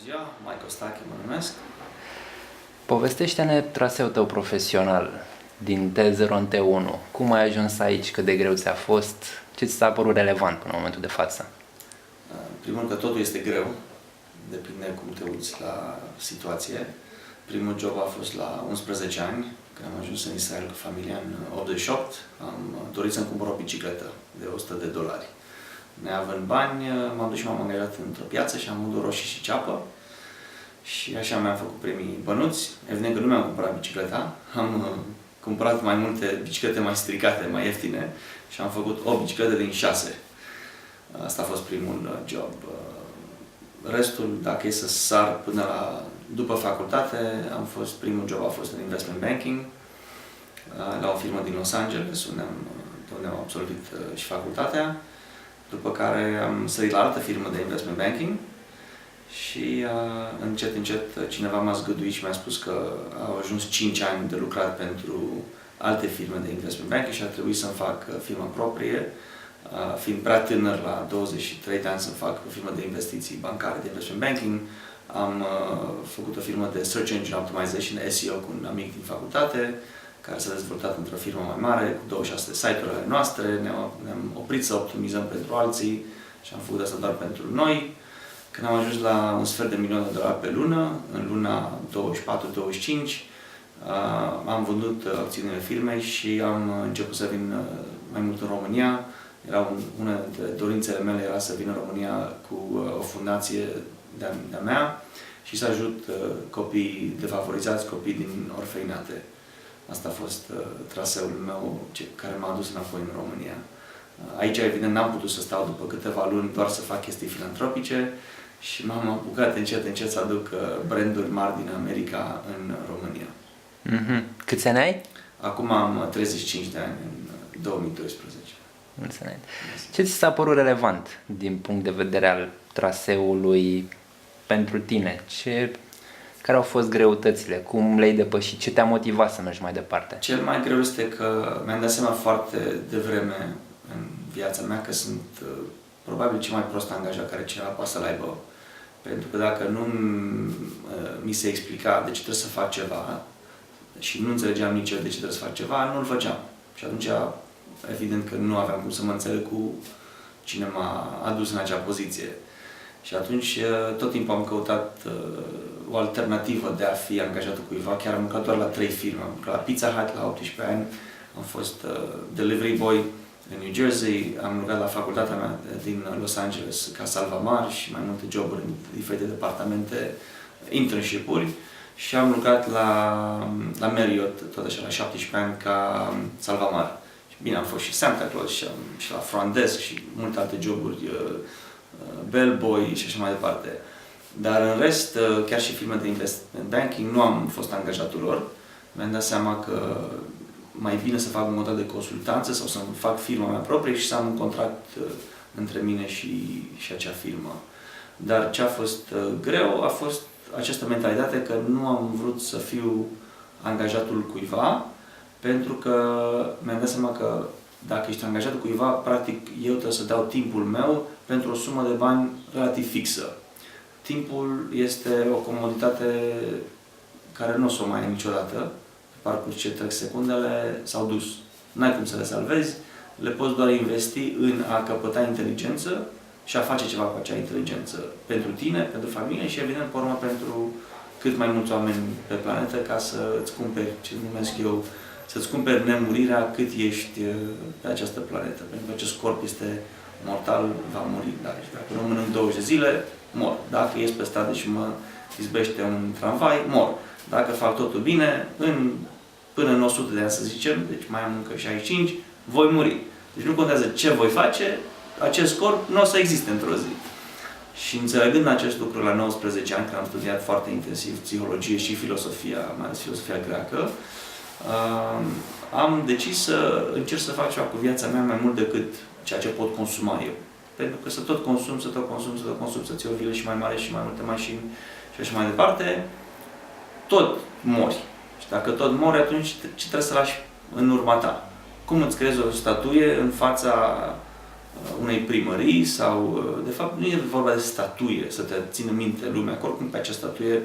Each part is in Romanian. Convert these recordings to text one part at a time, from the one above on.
ziua, Mike Ostache mă numesc. Povestește-ne traseul tău profesional din T0 în T1. Cum ai ajuns aici? Cât de greu ți-a fost? Ce ți s-a părut relevant până în momentul de față? Primul că totul este greu, depinde cum te uiți la situație. Primul job a fost la 11 ani, când am ajuns în Israel cu familia în 88. Am dorit să-mi cumpăr o bicicletă de $100. Neavând bani, m-am dus și m-am angajat într-o piață și am avut roșii și ceapă. Și așa mi-am făcut primii bănuți. Evident că nu mi-am cumpărat bicicleta. Am cumpărat mai multe biciclete mai stricate, mai ieftine și am făcut o bicicletă din 6. Asta a fost primul job. Restul, dacă e să sar până la după facultate, primul job a fost în investment banking la o firmă din Los Angeles, unde am absolvit și facultatea. După care am sărit la altă firmă de investment banking și încet cineva m-a zgăduit și mi-a spus că au ajuns 5 ani de lucrat pentru alte firme de investment banking și a trebuit să-mi fac firma proprie. Fiind prea tânăr, la 23 de ani, să fac o firmă de investiții bancare de investment banking, am făcut o firmă de Search Engine Optimization, SEO, cu un amic din facultate, care s-a dezvoltat într-o firmă mai mare, cu 26 de site-uri ale noastre. Ne-am oprit să optimizăm pentru alții și am făcut asta doar pentru noi. Când am ajuns la $250,000 pe lună, în luna 24-25, am vândut acțiunile firmei și am început să vin mai mult în România. Una dintre dorințele mele era să vin în România cu o fundație de-a mea și să ajut copii defavorizați, copii din orfelinate. Asta a fost traseul meu care m-a adus înapoi în România. Aici, evident, n-am putut să stau după câteva luni doar să fac chestii filantropice și m-am apucat încet să aduc branduri mari din America în România. Câți ani ai? Acum am 35 de ani, în 2012. Mulți ani. Ce ți s-a părut relevant din punct de vedere al traseului pentru tine? Care au fost greutățile? Cum le-ai depășit? Ce te-a motivat să mergi mai departe? Cel mai greu este că mi-am dat seama foarte devreme în viața mea că sunt probabil cel mai prost angajat care cineva poate să-l aibă. Pentru că dacă nu mi se explica de ce trebuie să fac ceva și nu înțelegeam nici eu de ce trebuie să fac ceva, nu-l făceam. Și atunci, evident că nu aveam cum să mă înțeleg cu cine m-a adus în acea poziție. Și atunci tot timpul am căutat o alternativă de a fi angajatul cuiva. Chiar am lucrat doar la 3 firme. Am lucrat la Pizza Hut la 18 ani, am fost delivery boy în New Jersey, am lucrat la facultatea mea din Los Angeles ca salvamar și mai multe joburi în diferite departamente, internship-uri. Și am lucrat la Marriott, tot așa, la 17 ani, ca salvamar. Și bine, am fost și Santa Claus și la front desk și multe alte joburi, bellboy și așa mai departe. Dar în rest, chiar și firme de investment banking, nu am fost angajatul lor. Mi-am dat seama că mai bine să fac un contract de consultanță sau să fac firma mea proprie și să am un contract între mine și acea firmă. Dar ce a fost greu a fost această mentalitate că nu am vrut să fiu angajatul cuiva, pentru că mi-am dat seama că dacă ești angajatul cuiva, practic eu trebuie să dau timpul meu pentru o sumă de bani relativ fixă. Timpul este o comoditate care nu o să o mai ai niciodată. Pe parcurs ce trec secundele s-au dus. N-ai cum să le salvezi, le poți doar investi în a căpăta inteligență și a face ceva cu acea inteligență pentru tine, pentru familie și, evident, pe urmă, pentru cât mai mulți oameni pe planetă, ca să-ți cumperi, ce numesc eu, să-ți cumperi nemurirea cât ești pe această planetă. Pentru că acest corp este mortal, va muri. Dacă rămân în 20 de zile, mor. Dacă ies pe stradă și mă izbește un tramvai, mor. Dacă fac totul bine, până în 100 de ani, să zicem, deci mai am încă 65, voi muri. Deci nu contează ce voi face, acest corp nu o să existe într-o zi. Și înțelegând acest lucru la 19 ani, când am studiat foarte intensiv psihologie și filosofia, mai ales filosofia greacă, am decis să încerc să fac ceva cu viața mea mai mult decât ceea ce pot consuma eu. Pentru că să tot consum, să-ți iei o vilă și mai mare și mai multe mașini și așa mai departe, tot mori. Și dacă tot mori, atunci ce trebuie să lași în urma ta? Cum îți creezi o statuie în fața unei primării sau, de fapt, nu e vorba de statuie, să te țină minte lumea, că oricum pe acea statuie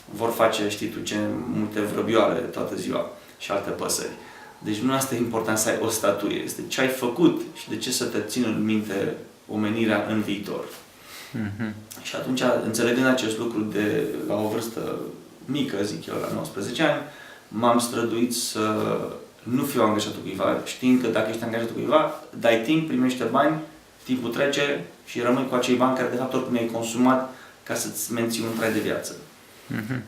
vor face, știi tu ce, multe vrăbioare toată ziua și alte păsări. Deci nu asta e important să ai o statuie, este ce ai făcut și de ce să te țină în minte omenirea în viitor. Mhm. Și atunci, înțelegând acest lucru de la o vârstă mică, zic eu, la 19 ani, m-am străduit să nu fiu angajatul cuiva, știind că dacă ești angajatul cuiva, dai timp, primești bani, timpul trece și rămâi cu acei bani care de fapt oricum ai consumat ca să-ți menții un trai de viață. Mhm.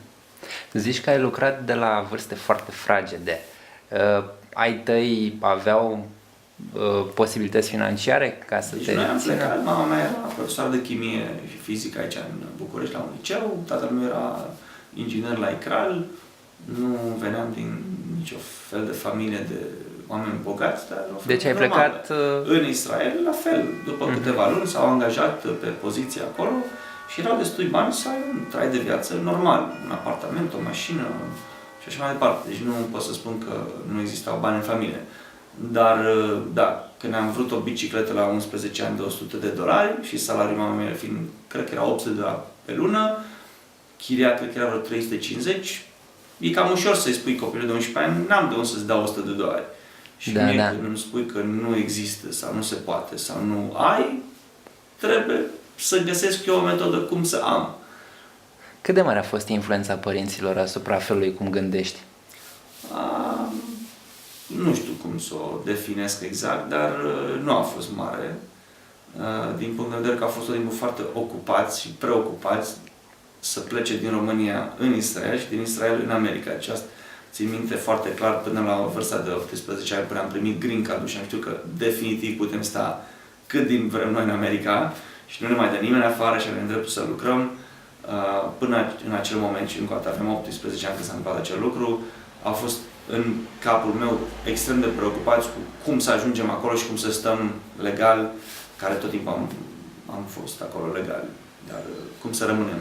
Zici că ai lucrat de la vârste foarte fragede. Ai tăi aveau posibilități financiare ca să Deci te noi am țină? plecat, mama mea era profesor de chimie și fizică aici în București la un liceu, tatăl meu era inginer la ICRAL, nu veneam din nicio fel de familie de oameni bogați, dar o Deci ai familie plecat... normală. În Israel, la fel, după câteva luni s-au angajat pe poziție acolo și erau destui bani să ai un trai de viață normal, un apartament, o mașină și așa mai departe. Deci nu pot să spun că nu existau bani în familie. Dar, da, când am vrut o bicicletă la 11 ani de $100 și salariul mamei mele fiind, cred că era $800 pe lună, chiria cred că era vreo 350, e cam ușor să-i spui copilul de 11 ani, n-am de unde să-ți dau $100. Și Da, mie da. când îmi spui că nu există sau nu se poate sau nu ai, trebuie să găsesc eu o metodă cum să am. Cât de mare a fost influența părinților asupra felului cum gândești? Nu știu cum să o definesc exact, dar nu a fost mare. Din punct de vedere că au fost tot timpul foarte ocupați și preocupați să plece din România în Israel și din Israel în America. Aceasta țin minte foarte clar până la vârsta de 18 ani, până am primit green card-ul și am știut că definitiv putem sta cât din vrem noi în America și nu ne mai dă nimeni afară și avem dreptul să lucrăm. Până în acel moment și încă o dată aveam 18 ani când s-a întâmplat acel lucru, au fost în capul meu extrem de preocupați cu cum să ajungem acolo și cum să stăm legal, care tot timpul am fost acolo legal, dar cum să rămânem,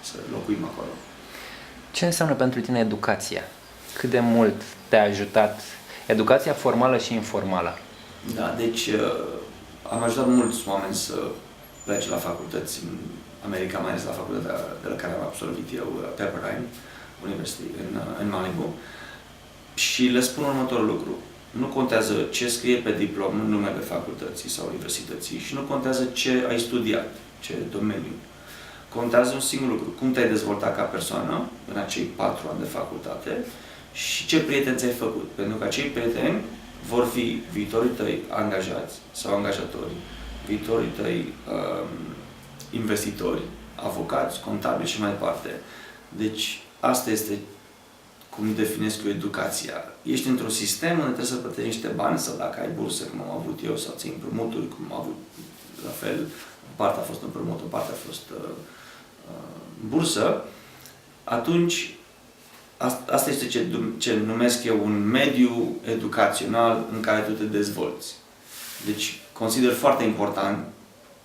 să locuim acolo. Ce înseamnă pentru tine educația? Cât de mult te-a ajutat educația formală și informală? Da, deci am ajutat mulți oameni să plece la facultăți în America, mai ales la facultatea de la care am absolvit eu, Pepperdine University, în Malibu. Și le spun următorul lucru. Nu contează ce scrie pe diplomă în numele facultății sau universității și nu contează ce ai studiat, ce domeniu. Contează un singur lucru. Cum te-ai dezvoltat ca persoană în acei 4 ani de facultate și ce prieteni ți-ai făcut. Pentru că acei prieteni vor fi viitorii tăi angajați sau angajatori, viitorii tăi investitori, avocați, contabili și mai departe. Deci asta este cum definesc eu educația. Ești într-un sistem unde trebuie să plătești niște bani sau dacă ai burse, cum am avut eu, sau ții împrumuturi, cum am avut la fel, o parte a fost împrumut, o parte a fost bursă, atunci asta este ce numesc eu un mediu educațional în care tu te dezvolți. Deci consider foarte important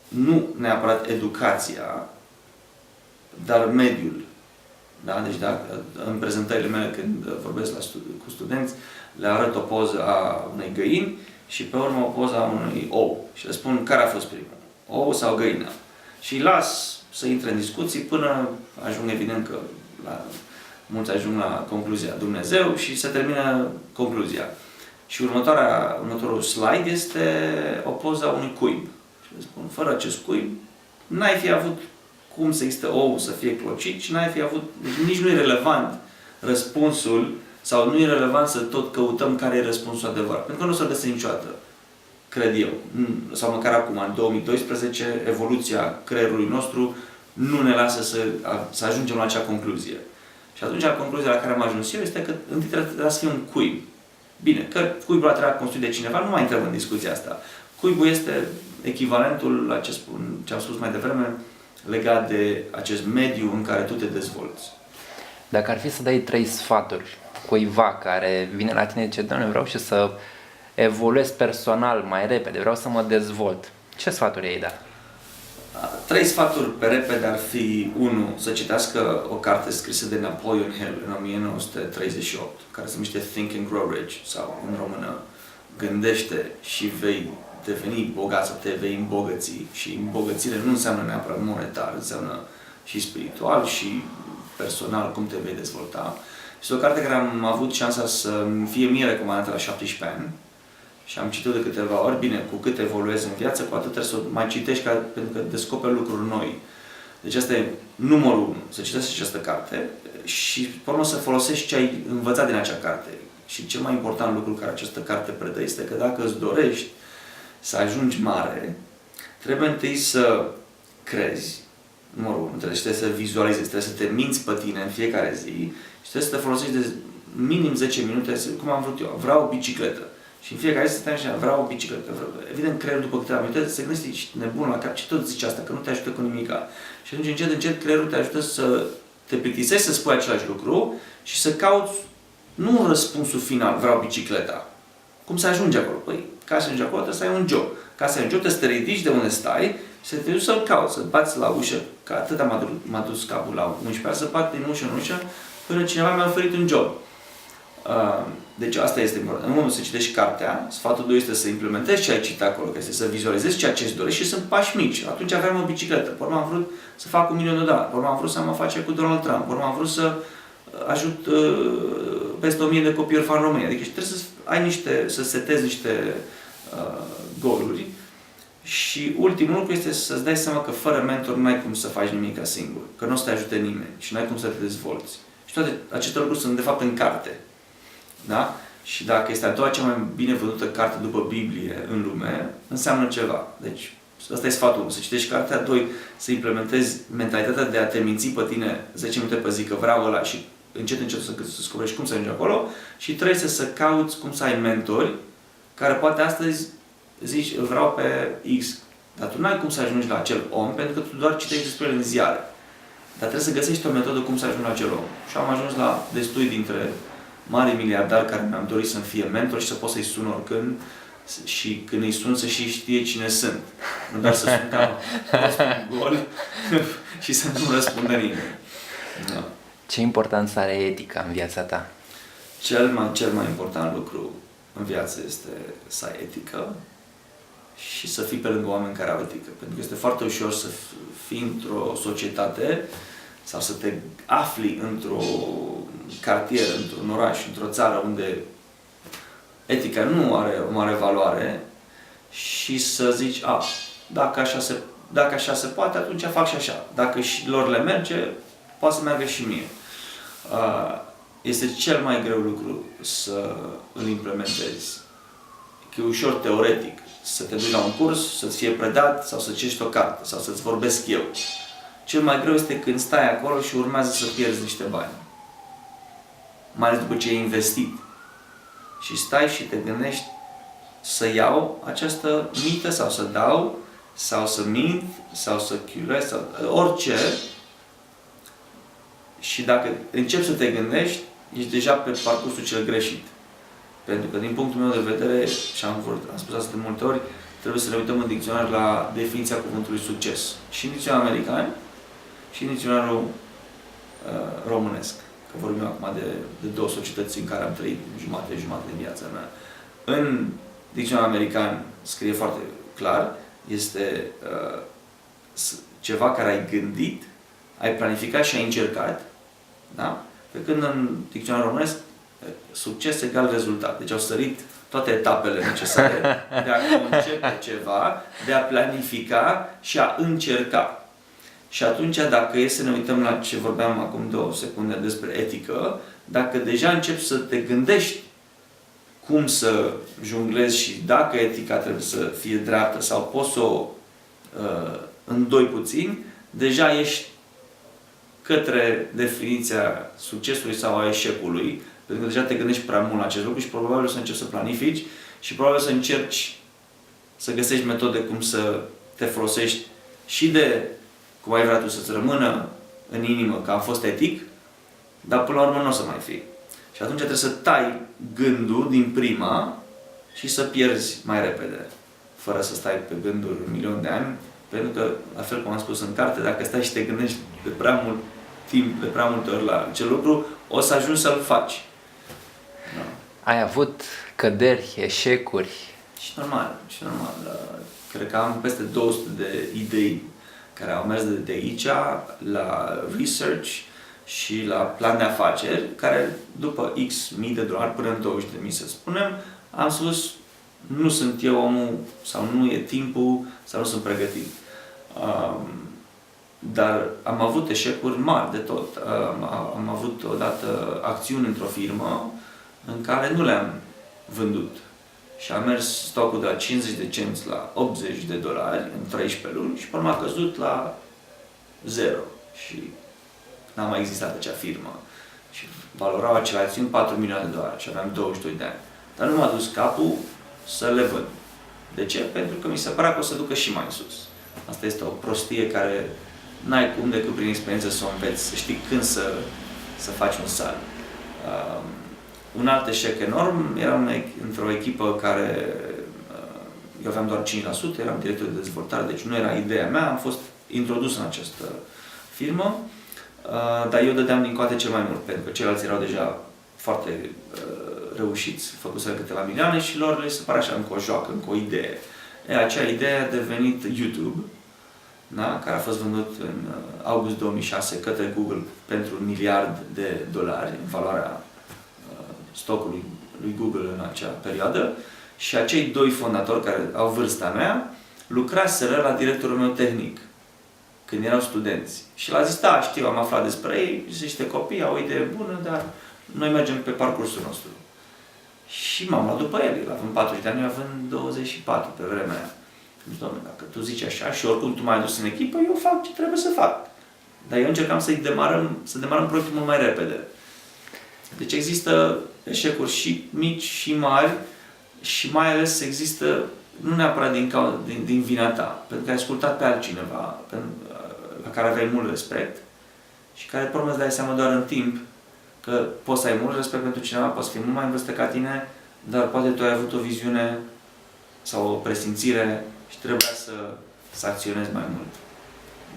nu neapărat educația, dar mediul. Da? Deci dacă, în prezentările mele când vorbesc cu studenți, le arăt o poză a unei găini și pe urmă o poză a unui ou. Și le spun care a fost primul, ou sau găina. Și îi las să intre în discuții până ajung, evident că mulți ajung la concluzia Dumnezeu și se termină concluzia. Și următorul slide este o poză a unui cuib. Și le spun, fără acest cuib, n-ai fi avut cum să existe ou să fie clocit și n-ai fi avut, deci nici nu e relevant răspunsul sau nu e relevant să tot căutăm care e răspunsul adevărat. Pentru că nu o să-l găsim niciodată, cred eu. Sau măcar acum, în 2012, evoluția creierului nostru nu ne lasă să ajungem la acea concluzie. Și atunci concluzia la care am ajuns eu este că întâi trebuie să fie un cuib. Bine, că cuibul a trebuit construit de cineva, nu mai intrăm în discuția asta. Cuibul este echivalentul la ce am spus mai devreme, legat de acest mediu în care tu te dezvolți. Dacă ar fi să dai 3 sfaturi cuiva care vine la tine și zice, Doamne, vreau și să evoluez personal mai repede, vreau să mă dezvolt, ce sfaturi ai da? 3 sfaturi pe repede ar fi 1. Să citească o carte scrisă de Napoleon Hill în 1938, care se numește Think and Grow Rich, sau în română Gândește și vei deveni bogat sau te vei îmbogăți. Și îmbogățire nu înseamnă neapărat monetar, înseamnă și spiritual și personal, cum te vei dezvolta. Este o carte care am avut șansa să fie mie recomandată la 17 ani și am citit de câteva ori. Bine, cu cât evoluezi în viață, cu atât trebuie să mai citești pentru că descoperi lucruri noi. Deci asta e numărul 1, să citești această carte și pe urmă să folosești ce ai învățat din acea carte. Și cel mai important lucru care această carte predă este că dacă îți dorești să ajungi mare, trebuie întâi să crezi, numărul 1, trebuie să vizualizezi, trebuie să te minți pe tine în fiecare zi și trebuie să te folosești de minim 10 minute, cum am vrut eu, vreau o bicicletă. Și în fiecare zi să te așa, vreau o bicicletă. Evident, creierul după câteva minute se gândește, ești nebun la cap și tot zice asta, că nu te ajută cu nimica. Și atunci, încet, încet, creierul te ajută să te plictisești, să spui același lucru și să cauți, nu răspunsul final, vreau bicicleta. Cum să ajungi acolo? Păi, ca să ajungi acolo trebuie să ai un job. Ca să ai un job trebuie să te ridici de unde stai și să te duci să-l cauți, să bați la ușă, că atâta m-a dus capul la 11 ani, să bat din ușă în ușă până cineva mi-a oferit un job. Deci asta este important. În momentul să citești cartea, sfatul 2 este să implementezi ce ai citit acolo, că este să vizualizezi ceea ce îți dorești și sunt pași mici. Atunci aveam o bicicletă, pe urmă am vrut să fac $1.000.000, pe urmă am vrut să am afaceri cu Donald Trump, pe urmă am vrut să ajut peste 1000 de copii orfani în România. Adică trebuie să ai să setezi niște goluri. Și ultimul lucru este să-ți dai seama că fără mentor nu ai cum să faci nimic singur, că nu o să te ajute nimeni și nu ai cum să te dezvolți. Și toate aceste lucruri sunt de fapt în carte. Da? Și dacă este a doua cea mai bine vândută carte după Biblie în lume, înseamnă ceva. Deci, ăsta e sfatul 1. Să citești cartea. 2. Să implementezi mentalitatea de a te minți pe tine 10 minute pe zi că vreau ăla și încet, încet să descoperi cum să ajungi acolo. Și 3. Să cauți cum să ai mentori care poate astăzi zici, îl vreau pe X. Dar tu n-ai cum să ajungi la acel om pentru că tu doar citești despre el în ziare. Dar trebuie să găsești o metodă cum să ajungi la acel om. Și am ajuns la destui dintre mari miliardari care mi-am dorit să-mi fie mentor și să pot să-i sun oricând și când îi sun să și știe cine sunt. Nu doar să sun ca gol și să nu răspundă nimeni. Da. Ce importanță are etica în viața ta? Cel mai important lucru în viață este să ai etică și să fii pe lângă oameni care au etică. Pentru că este foarte ușor să fii într-o societate sau să te afli într-un cartier, într-un oraș, într-o țară unde etica nu are o mare valoare și să zici, dacă așa se poate, atunci fac și așa. Dacă și lor le merge, poate să meargă și mie. Este cel mai greu lucru să îl implementezi. Că e ușor teoretic să te duci la un curs, să-ți fie predat sau să citești o carte sau să-ți vorbesc eu. Cel mai greu este când stai acolo și urmează să pierzi niște bani. Mai ales după ce ai investit. Și stai și te gândești să iau această mită sau să dau, sau să mint, sau să chiulesc, sau orice. Și dacă începi să te gândești, ești deja pe parcursul cel greșit. Pentru că din punctul meu de vedere, și am spus asta de multe ori, trebuie să ne uităm în dicționar la definiția cuvântului succes. Și în dicționarul american, și în dicționarul românesc. Că vorbim acum de două societăți în care am trăit jumătate de viața mea. În dicționarul american scrie foarte clar, este ceva care ai gândit, ai planificat și ai încercat. Da? Pe când în dicționarul românesc, succes egal rezultat. Deci au sărit toate etapele necesare de a concepe ceva, de a planifica și a încerca. Și atunci, dacă e să ne uităm la ce vorbeam acum 2 secunde despre etică, dacă deja începi să te gândești cum să jonglezi și dacă etica trebuie să fie dreaptă sau poți să o îndoi puțin, deja ești către definiția succesului sau a eșecului, pentru că deja te gândești prea mult la acest lucru și probabil o să începi să planifici și probabil să încerci să găsești metode cum să te folosești și de cum ai vrea tu să-ți rămână în inimă că am fost etic, dar până la urmă nu o să mai fii. Și atunci trebuie să tai gândul din prima și să pierzi mai repede, fără să stai pe gânduri 1.000.000 de ani, pentru că, la fel cum am spus în carte, dacă stai și te gândești de prea mult timp, de prea multe ori la acel lucru, o să ajungi să-l faci. Da. Ai avut căderi, eșecuri Și normal. Cred că am peste 200 de idei care au mers de aici la research și la plan de afaceri, care după X mii de dolari până în 20.000 să spunem, am spus nu sunt eu omul sau nu e timpul sau nu sunt pregătit. Dar am avut eșecuri mari de tot. Am avut odată acțiuni într-o firmă în care nu le-am vândut. Și a mers stocul de la 50 de cenți la 80 de dolari în 13 luni și pe urmă a căzut la 0. Și n-a mai existat acea firmă. Și valorau acele acțiuni 4 milioane de dolari și aveam 22 de ani. Dar nu m-a dus capul să le vând. De ce? Pentru că mi se părea că o să ducă și mai sus. Asta este o prostie care n-ai cum decât prin experiență să o înveți, să știi când să faci un salt. Un alt eșec enorm, eram într-o echipă care eu aveam doar 5%, eram director de dezvoltare, deci nu era ideea mea, am fost introdus în această firmă, dar eu dădeam din coate cel mai mult, pentru că ceilalți erau deja foarte reușiți, făcuseră câteva milioane și lor le se pare așa încă o joacă, încă o idee. Acea idee a devenit YouTube, da? Care a fost vândut în august 2006 către Google pentru $1 miliard în valoarea stocului lui Google în acea perioadă și acei doi fondatori care au vârsta mea lucraseră la directorul meu tehnic când erau studenți. Și l-a zis, da, știu, am aflat despre ei, sunt niște copii, au o idee bună, dar noi mergem pe parcursul nostru. Și m-am luat după el având 40 de ani, eu având 24 pe vremea aia. Deci, doamne, dacă tu zici așa și oricum tu m-ai adus în echipă, eu fac ce trebuie să fac. Dar eu încercam să demarăm proiectul mult mai repede. Deci există eșecuri și mici și mari și mai ales există, nu neapărat din vina ta, pentru că ai ascultat pe altcineva la care aveai mult respect și care pe urmă îți dai seama doar în timp că poți să ai mult respect pentru cineva, poți să fii mult mai în vârstă ca tine, dar poate tu ai avut o viziune sau o presimțire și trebuia să acționezi mai mult.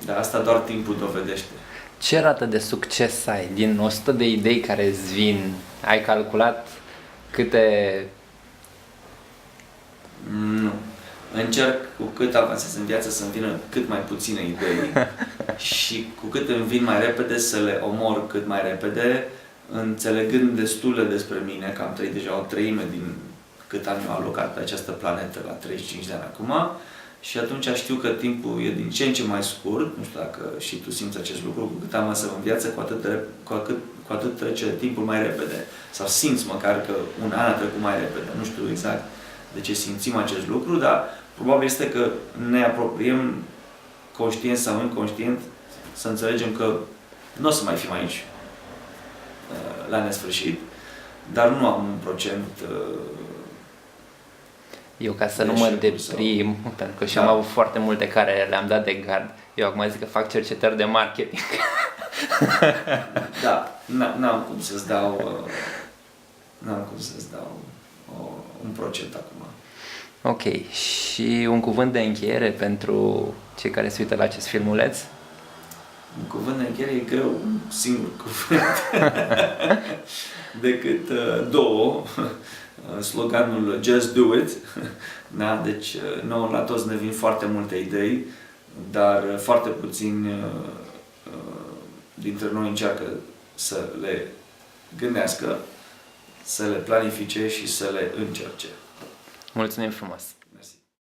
Dar asta doar timpul dovedește. Ce rată de succes ai? Din 100 de idei care îți vin, ai calculat câte... Nu. Încerc cu cât avansez în viață să-mi vină cât mai puține idei și cu cât îmi vin mai repede să le omor cât mai repede, înțelegând destule despre mine, că am trăit deja o treime din cât am eu alocat pe această planetă la 35 de ani acum, și atunci știu că timpul e din ce în ce mai scurt, nu știu dacă și tu simți acest lucru, cu cât avansăm în viață, cu atât trece timpul mai repede. Sau simți măcar că un an a trecut mai repede. Nu știu exact de ce simțim acest lucru, dar probabil este că ne apropiem, conștient sau inconștient, să înțelegem că nu o să mai fim aici la nesfârșit, dar nu am un procent. Eu, ca să nu mă deprim, pentru că și am avut foarte multe care le-am dat de gard, eu acum zic că fac cercetări de marketing. Da, n-am cum să-ți dau un procent acum. Ok, și un cuvânt de încheiere pentru cei care se uită la acest filmuleț? Un cuvânt de încheiere e greu, un singur cuvânt, decât două. Sloganul Just Do It. Da? Deci nouă la toți ne vin foarte multe idei, dar foarte puțini dintre noi încearcă să le gândească, să le planifice și să le încerce. Mulțumim frumos!